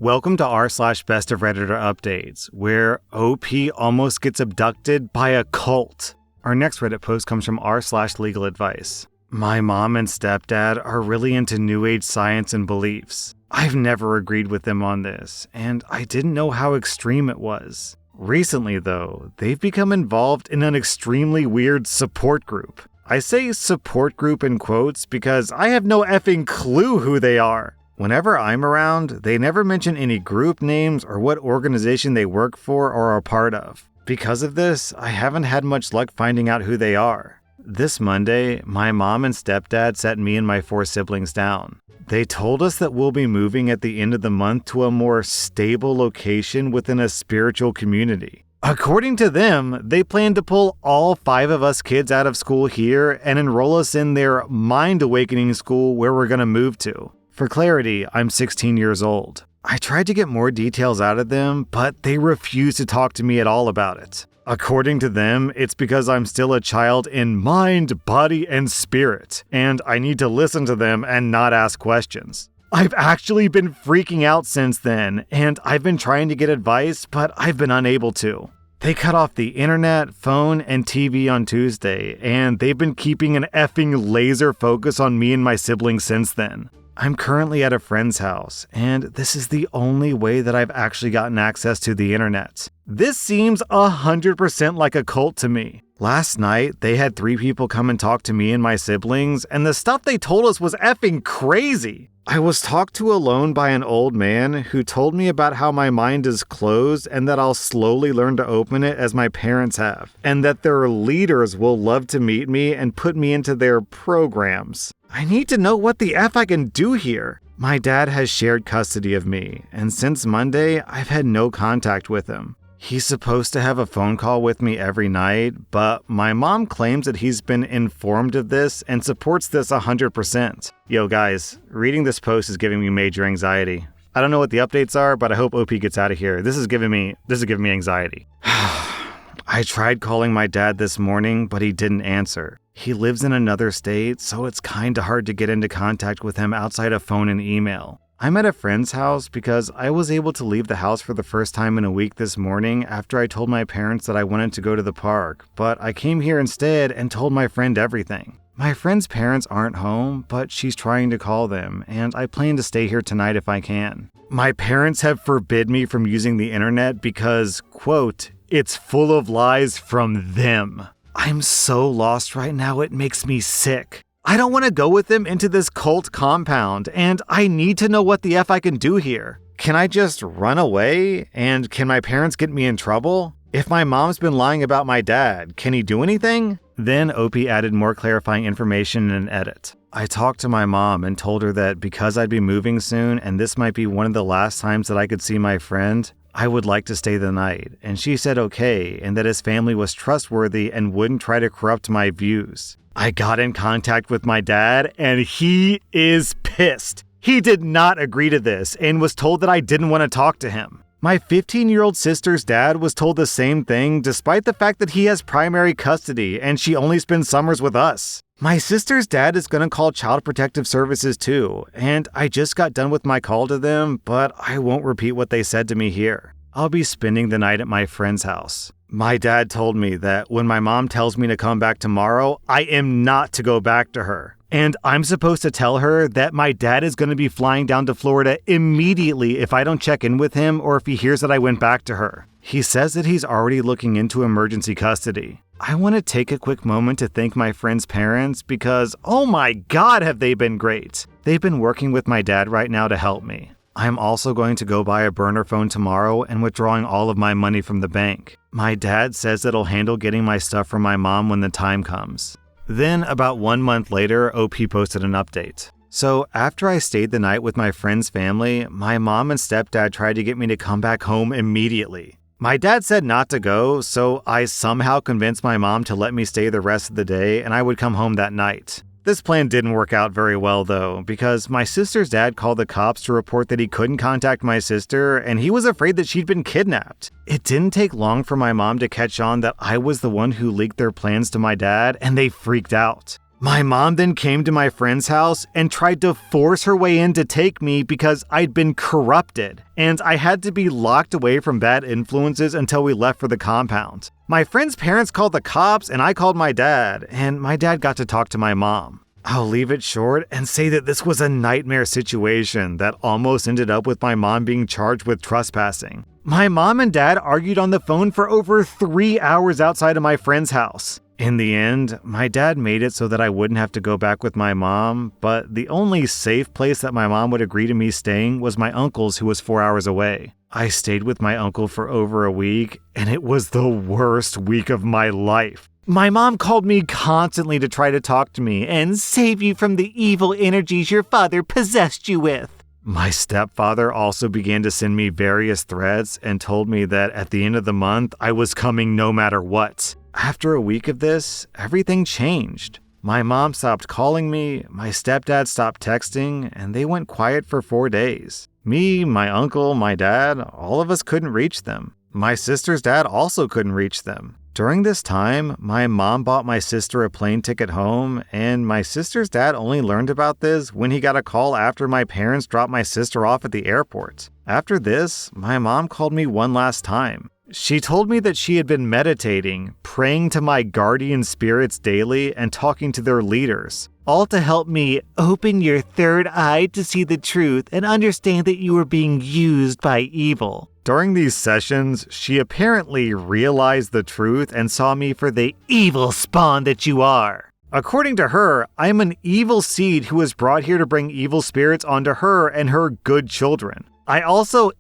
Welcome to r/slash best of Redditor updates, where OP almost gets abducted by a cult. Our next Reddit post comes from r/slash legal advice. My mom and stepdad are really into New Age science and beliefs. I've never agreed with them on this, and I didn't know how extreme it was. Recently, though, they've become involved in an extremely weird support group. I say support group in quotes because I have no effing clue who they are. Whenever I'm around, they never mention any group names or what organization they work for or are part of. Because of this, I haven't had much luck finding out who they are. This Monday, my mom and stepdad sat me and my 4 siblings down. They told us that we'll be moving at the end of the month to a more stable location within a spiritual community. According to them, they plan to pull all 5 of us kids out of school here and enroll us in their mind awakening school where we're going to move to. For clarity, I'm 16 years old. I tried to get more details out of them, but they refused to talk to me at all about it. According to them, it's because I'm still a child in mind, body, and spirit, and I need to listen to them and not ask questions. I've actually been freaking out since then, and I've been trying to get advice, but I've been unable to. They cut off the internet, phone, and TV on Tuesday, and they've been keeping an effing laser focus on me and my siblings since then. I'm currently at a friend's house, and this is the only way that I've actually gotten access to the internet. This seems 100% like a cult to me. Last night, they had 3 people come and talk to me and my siblings, and the stuff they told us was effing crazy. I was talked to alone by an old man who told me about how my mind is closed and that I'll slowly learn to open it as my parents have, and that their leaders will love to meet me and put me into their programs. I need to know what the F I can do here. My dad has shared custody of me, and since Monday, I've had no contact with him. He's supposed to have a phone call with me every night, but my mom claims that he's been informed of this and supports this 100%. Yo guys, reading this post is giving me major anxiety. I don't know what the updates are, but I hope OP gets out of here. This is giving me anxiety. I tried calling my dad this morning, but he didn't answer. He lives in another state, so it's kinda hard to get into contact with him outside of phone and email. I'm at a friend's house because I was able to leave the house for the first time in a week this morning after I told my parents that I wanted to go to the park, but I came here instead and told my friend everything. My friend's parents aren't home, but she's trying to call them, and I plan to stay here tonight if I can. My parents have forbid me from using the internet because, quote, it's full of lies from them. I'm so lost right now, it makes me sick. I don't want to go with them into this cult compound, and I need to know what the F I can do here. Can I just run away? And can my parents get me in trouble? If my mom's been lying about my dad, can he do anything? Then OP added more clarifying information in an edit. I talked to my mom and told her that because I'd be moving soon and this might be one of the last times that I could see my friend, I would like to stay the night, and she said okay, and that his family was trustworthy and wouldn't try to corrupt my views. I got in contact with my dad, and he is pissed. He did not agree to this and was told that I didn't want to talk to him. My 15-year-old sister's dad was told the same thing despite the fact that he has primary custody and she only spends summers with us. My sister's dad is going to call Child Protective Services too, and I just got done with my call to them, but I won't repeat what they said to me here. I'll be spending the night at my friend's house. My dad told me that when my mom tells me to come back tomorrow, I am not to go back to her. And I'm supposed to tell her that my dad is going to be flying down to Florida immediately if I don't check in with him or if he hears that I went back to her. He says that he's already looking into emergency custody. I want to take a quick moment to thank my friend's parents because, oh my God, have they been great. They've been working with my dad right now to help me. I'm also going to go buy a burner phone tomorrow and withdrawing all of my money from the bank. My dad says that he'll handle getting my stuff from my mom when the time comes. Then, about 1 month later, OP posted an update. So, after I stayed the night with my friend's family, my mom and stepdad tried to get me to come back home immediately. My dad said not to go, so I somehow convinced my mom to let me stay the rest of the day and I would come home that night. This plan didn't work out very well though, because my sister's dad called the cops to report that he couldn't contact my sister and he was afraid that she'd been kidnapped. It didn't take long for my mom to catch on that I was the one who leaked their plans to my dad and they freaked out. My mom then came to my friend's house and tried to force her way in to take me because I'd been corrupted, and I had to be locked away from bad influences until we left for the compound. My friend's parents called the cops and I called my dad, and my dad got to talk to my mom. I'll leave it short and say that this was a nightmare situation that almost ended up with my mom being charged with trespassing. My mom and dad argued on the phone for over 3 hours outside of my friend's house. In the end, my dad made it so that I wouldn't have to go back with my mom, but the only safe place that my mom would agree to me staying was my uncle's, who was 4 hours away. I stayed with my uncle for over a week, and it was the worst week of my life. My mom called me constantly to try to talk to me and save you from the evil energies your father possessed you with. My stepfather also began to send me various threats and told me that at the end of the month, I was coming no matter what. After a week of this, everything changed. My mom stopped calling me, my stepdad stopped texting, and they went quiet for 4 days. Me, my uncle, my dad, all of us couldn't reach them. My sister's dad also couldn't reach them. During this time, my mom bought my sister a plane ticket home, and my sister's dad only learned about this when he got a call after my parents dropped my sister off at the airport. After this, my mom called me one last time. She told me that she had been meditating, praying to my guardian spirits daily, and talking to their leaders, all to help me open your third eye to see the truth and understand that you were being used by evil. During these sessions, she apparently realized the truth and saw me for the evil spawn that you are. According to her, I'm an evil seed who was brought here to bring evil spirits onto her and her good children. I also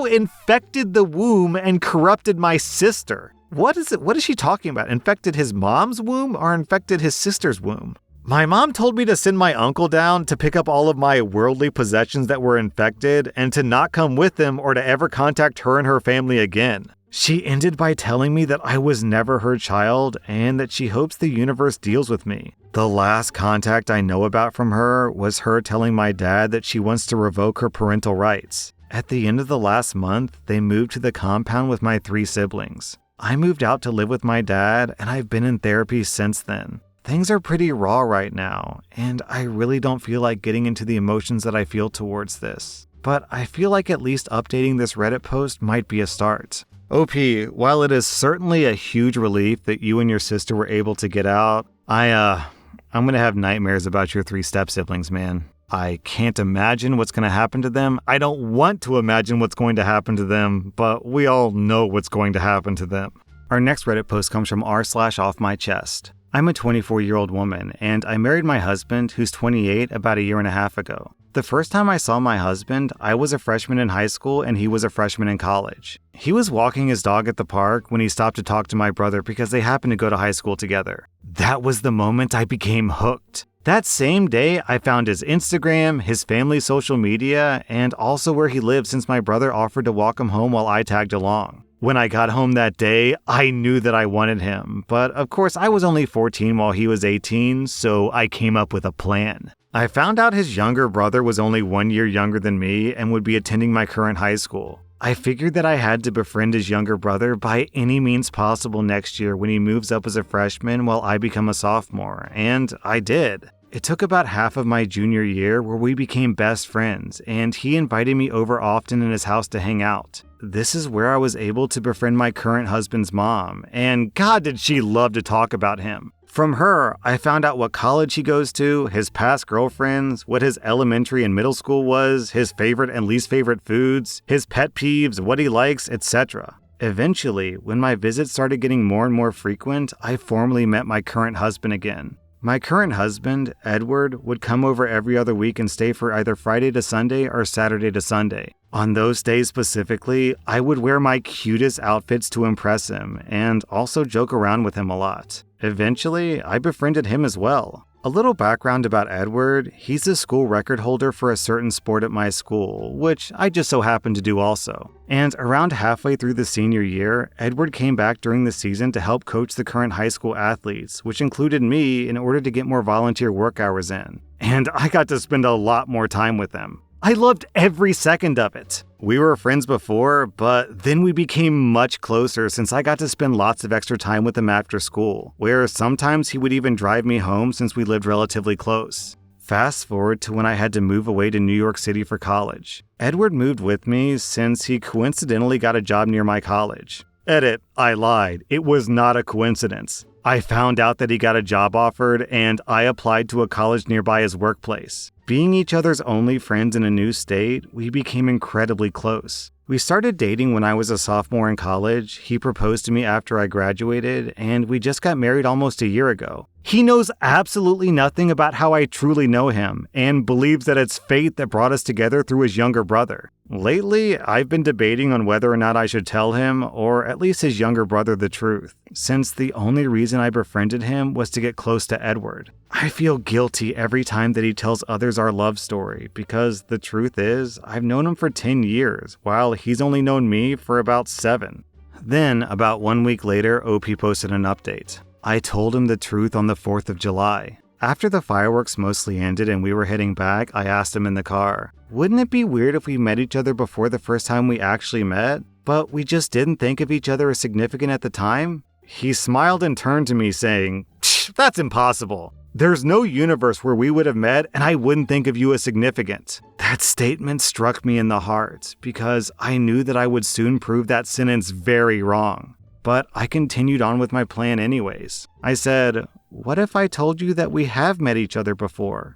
infected the womb and corrupted my sister. What is she talking about? Infected his mom's womb or infected his sister's womb? My mom told me to send my uncle down to pick up all of my worldly possessions that were infected and to not come with them or to ever contact her and her family again. She ended by telling me that I was never her child and that she hopes the universe deals with me. The last contact I know about from her was her telling my dad that she wants to revoke her parental rights. At the end of the last month, they moved to the compound with my 3 siblings. I moved out to live with my dad, and I've been in therapy since then. Things are pretty raw right now, and I really don't feel like getting into the emotions that I feel towards this. But I feel like at least updating this Reddit post might be a start. OP, while it is certainly a huge relief that you and your sister were able to get out, I'm gonna have nightmares about your 3 step-siblings, man. I can't imagine what's going to happen to them. I don't want to imagine what's going to happen to them, but we all know what's going to happen to them. Our next Reddit post comes from r/offmychest. I'm a 24-year-old woman, and I married my husband, who's 28, about a year and a half ago. The first time I saw my husband, I was a freshman in high school and he was a freshman in college. He was walking his dog at the park when he stopped to talk to my brother because they happened to go to high school together. That was the moment I became hooked. That same day, I found his Instagram, his family's social media, and also where he lived since my brother offered to walk him home while I tagged along. When I got home that day, I knew that I wanted him, but of course I was only 14 while he was 18, so I came up with a plan. I found out his younger brother was only 1 year younger than me and would be attending my current high school. I figured that I had to befriend his younger brother by any means possible next year when he moves up as a freshman while I become a sophomore, and I did. It took about half of my junior year where we became best friends, and he invited me over often in his house to hang out. This is where I was able to befriend my current husband's mom, and God did she love to talk about him. From her, I found out what college he goes to, his past girlfriends, what his elementary and middle school was, his favorite and least favorite foods, his pet peeves, what he likes, etc. Eventually, when my visits started getting more and more frequent, I formally met my current husband again. My current husband, Edward, would come over every other week and stay for either Friday to Sunday or Saturday to Sunday. On those days specifically, I would wear my cutest outfits to impress him and also joke around with him a lot. Eventually, I befriended him as well. A little background about Edward: he's the school record holder for a certain sport at my school, which I just so happened to do also. And around halfway through the senior year, Edward came back during the season to help coach the current high school athletes, which included me in order to get more volunteer work hours in. And I got to spend a lot more time with them. I loved every second of it. We were friends before, but then we became much closer since I got to spend lots of extra time with him after school, where sometimes he would even drive me home since we lived relatively close. Fast forward to when I had to move away to New York City for college. Edward moved with me since he coincidentally got a job near my college. Edit, I lied. It was not a coincidence. I found out that he got a job offered and I applied to a college nearby his workplace. Being each other's only friends in a new state, we became incredibly close. We started dating when I was a sophomore in college, he proposed to me after I graduated, and we just got married almost a year ago. He knows absolutely nothing about how I truly know him, and believes that it's fate that brought us together through his younger brother. Lately, I've been debating on whether or not I should tell him, or at least his younger brother, the truth, since the only reason I befriended him was to get close to Edward. I feel guilty every time that he tells others our love story, because the truth is, I've known him for 10 years, while he's only known me for about 7. Then, about 1 week later, OP posted an update. I told him the truth on the 4th of July. After the fireworks mostly ended and we were heading back, I asked him in the car, wouldn't it be weird if we met each other before the first time we actually met, but we just didn't think of each other as significant at the time? He smiled and turned to me saying, that's impossible. There's no universe where we would have met and I wouldn't think of you as significant. That statement struck me in the heart because I knew that I would soon prove that sentence very wrong. But I continued on with my plan anyways. I said, what if I told you that we have met each other before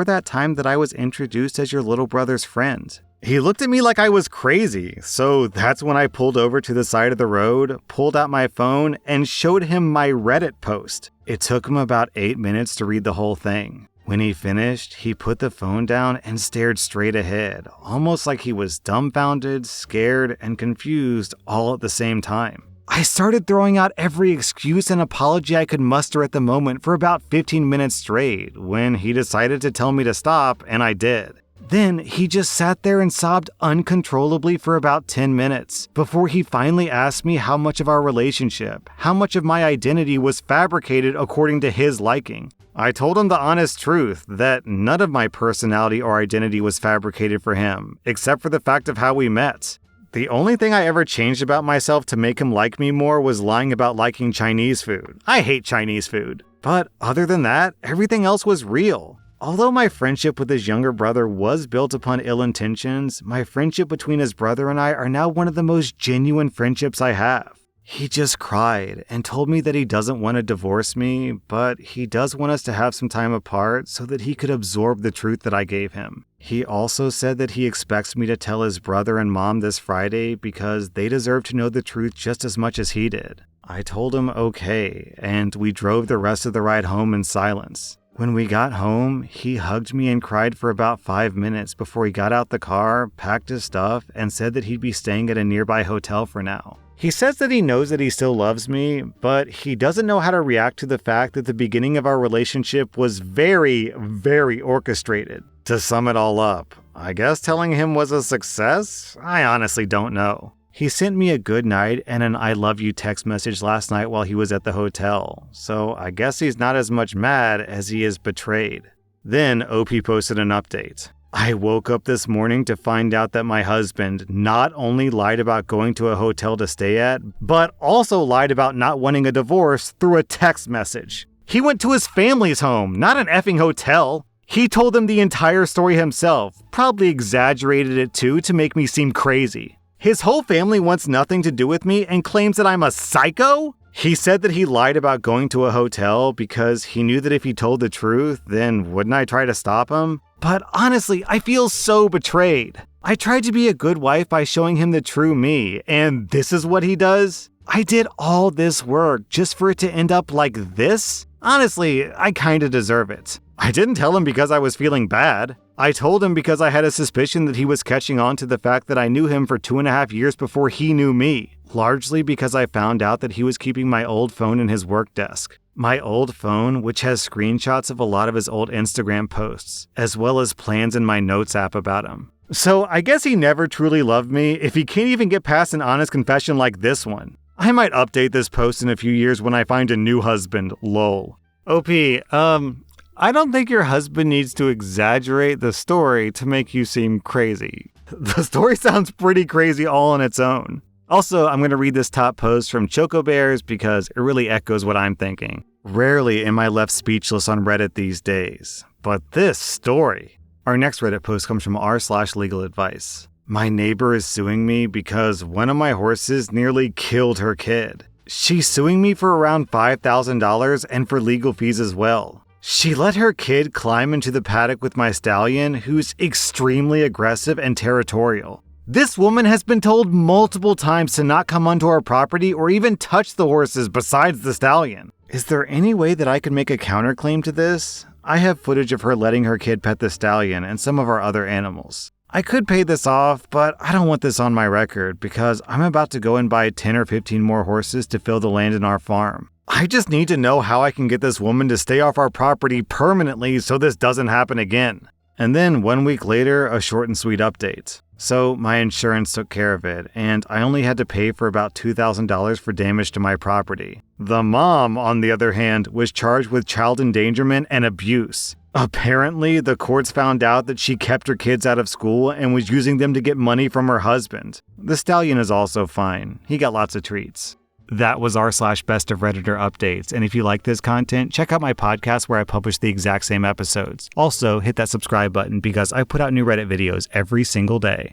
that time that I was introduced as your little brother's friend? He looked at me like I was crazy, so that's when I pulled over to the side of the road, pulled out my phone, and showed him my Reddit post. It took him about 8 minutes to read the whole thing. When he finished, he put the phone down and stared straight ahead, almost like he was dumbfounded, scared, and confused all at the same time. I started throwing out every excuse and apology I could muster at the moment for about 15 minutes straight, when he decided to tell me to stop, and I did. Then he just sat there and sobbed uncontrollably for about 10 minutes, before he finally asked me how much of our relationship, how much of my identity was fabricated according to his liking. I told him the honest truth, that none of my personality or identity was fabricated for him, except for the fact of how we met. The only thing I ever changed about myself to make him like me more was lying about liking Chinese food. I hate Chinese food. But other than that, everything else was real. Although my friendship with his younger brother was built upon ill intentions, my friendship between his brother and I are now one of the most genuine friendships I have. He just cried and told me that he doesn't want to divorce me, but he does want us to have some time apart so that he could absorb the truth that I gave him. He also said that he expects me to tell his brother and mom this Friday because they deserve to know the truth just as much as he did. I told him okay, and we drove the rest of the ride home in silence. When we got home, he hugged me and cried for about 5 minutes before he got out the car, packed his stuff, and said that he'd be staying at a nearby hotel for now. He says that he knows that he still loves me, but he doesn't know how to react to the fact that the beginning of our relationship was very, very orchestrated. To sum it all up, I guess telling him was a success? I honestly don't know. He sent me a good night and an I love you text message last night while he was at the hotel, so I guess he's not as much mad as he is betrayed. Then OP posted an update. I woke up this morning to find out that my husband not only lied about going to a hotel to stay at, but also lied about not wanting a divorce through a text message. He went to his family's home, not an effing hotel. He told them the entire story himself, probably exaggerated it too to make me seem crazy. His whole family wants nothing to do with me and claims that I'm a psycho? He said that he lied about going to a hotel because he knew that if he told the truth, then wouldn't I try to stop him? But honestly, I feel so betrayed. I tried to be a good wife by showing him the true me, and this is what he does? I did all this work just for it to end up like this? Honestly, I kinda deserve it. I didn't tell him because I was feeling bad. I told him because I had a suspicion that he was catching on to the fact that I knew him for 2.5 years before he knew me, largely because I found out that he was keeping my old phone in his work desk. My old phone, which has screenshots of a lot of his old Instagram posts, as well as plans in my notes app about him. So I guess he never truly loved me if he can't even get past an honest confession like this one. I might update this post in a few years when I find a new husband, lol. OP, I don't think your husband needs to exaggerate the story to make you seem crazy. The story sounds pretty crazy all on its own. Also, I'm going to read this top post from Choco Bears because it really echoes what I'm thinking. Rarely am I left speechless on Reddit these days, but this story. Our next Reddit post comes from r/legaladvice. My neighbor is suing me because one of my horses nearly killed her kid. She's suing me for around $5,000 and for legal fees as well. She let her kid climb into the paddock with my stallion, who's extremely aggressive and territorial. This woman has been told multiple times to not come onto our property or even touch the horses besides the stallion. Is there any way that I can make a counterclaim to this? I have footage of her letting her kid pet the stallion and some of our other animals. I could pay this off, but I don't want this on my record because I'm about to go and buy 10 or 15 more horses to fill the land in our farm. I just need to know how I can get this woman to stay off our property permanently so this doesn't happen again. And then 1 week later, a short and sweet update. So my insurance took care of it, and I only had to pay for about $2,000 for damage to my property. The mom, on the other hand, was charged with child endangerment and abuse. Apparently, the courts found out that she kept her kids out of school and was using them to get money from her husband. The stallion is also fine. He got lots of treats. That was r/Best of Redditor updates, and if you like this content, check out my podcast where I publish the exact same episodes. Also, hit that subscribe button because I put out new Reddit videos every single day.